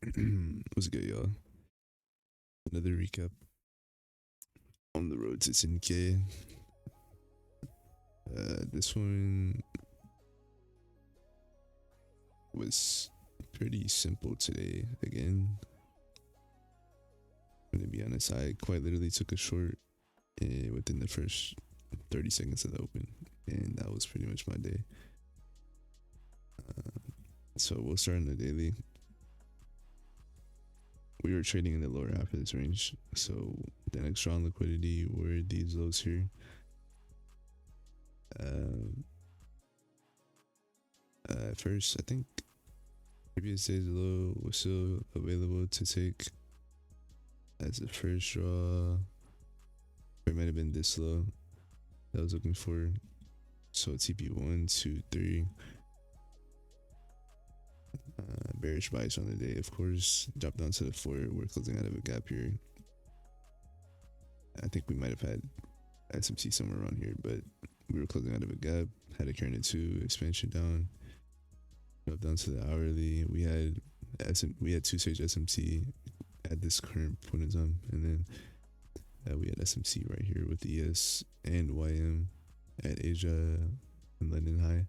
What's good, y'all? Another recap on the road to 10K. This one was pretty simple today. Again, I'm gonna be honest, I quite literally took a short within the first 30 seconds of the open, and that was pretty much my day. So we'll start in the daily. We were trading in the lower half of this range, so the next strong liquidity were these lows here. At first, I think previous day's low was still available to take as a first draw. Or it might have been this low that I was looking for. So TP 1, 2, 3. Bearish bias on the day, of course. Drop down to the 4. We're closing out of a gap here. I think we might have had SMC somewhere around here, but we were closing out of a gap. Had a current into expansion down. Drop down to the hourly. We had 2-stage SMT at this current point in time, and then we had SMC right here with ES and YM at Asia and London High.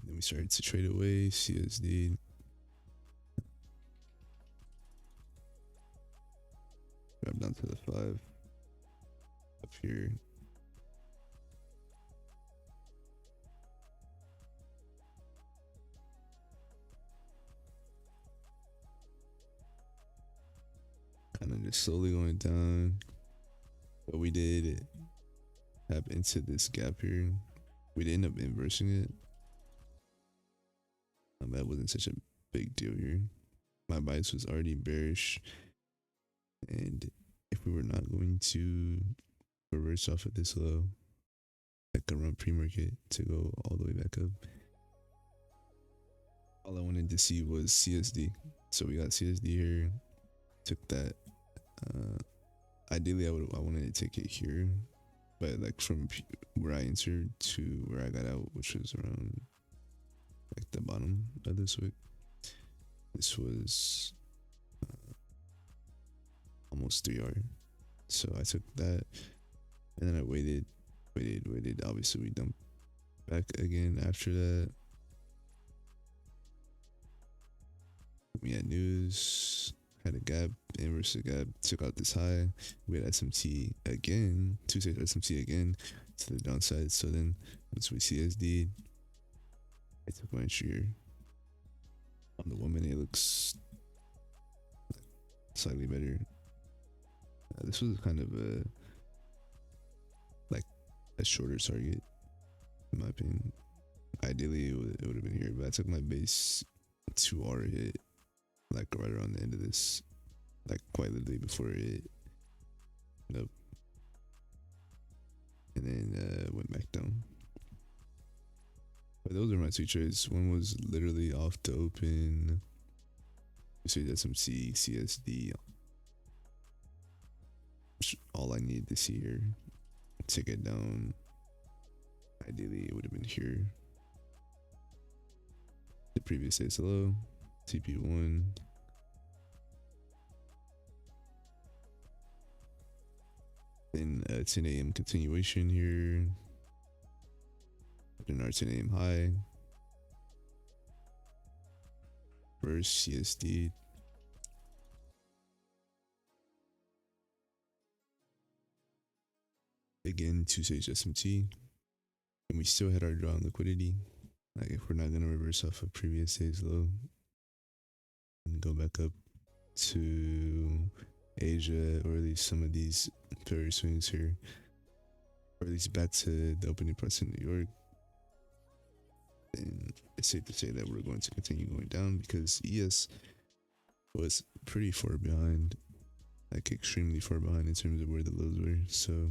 Then we started to trade away CSD. Drop down to the 5 up here. Kind of just slowly going down, but we did tap into this gap here. We did end up inversing it. That wasn't such a big deal here. My bias was already bearish, and if we were not going to reverse off of this low, I could run pre-market to go all the way back up. All I wanted to see was CSD, so we got CSD here. Took that. Ideally, I wanted to take it here, but like from where I entered to where I got out, which was around like the bottom of this wick. This was almost 3R. So I took that, and then I waited. Obviously, we dumped back again after that. We had news, had a gap, inverse the gap, took out this high. We had SMT again, 2-stage SMT again to the downside. So then once we CSD, I took my entry here. On the 1 minute, it looks slightly better. This was kind of a shorter target, in my opinion. Ideally, it would have been here, but I took my base 2R hit, like right around the end of this, like quite literally before it. Nope. And then went back down. But those are my 2 trades. One was literally off the open. So SMC, CSD. All I needed to see here. Take it down. Ideally, it would have been here. The previous day's low. TP1. Then 10 a.m. continuation here. Then our 10 a.m. high. First CSD. Again, 2-stage SMT. And we still had our draw on liquidity. Like if we're not gonna reverse off of previous day's low and go back up to Asia, or at least some of these fair swings here, or at least back to the opening price in New York, then it's safe to say that we're going to continue going down, because ES was pretty far behind, like extremely far behind in terms of where the lows were. So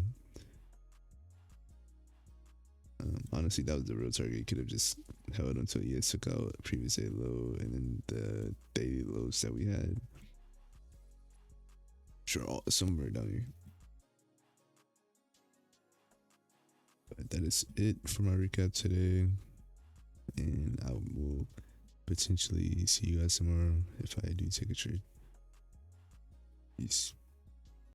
honestly, that was the real target. You could have just held until ES took out a previous day low, and then the daily lows that we had. Sure, somewhere down here. But that is it for my recap today, and I will potentially see you guys tomorrow if I do take a trade. Peace.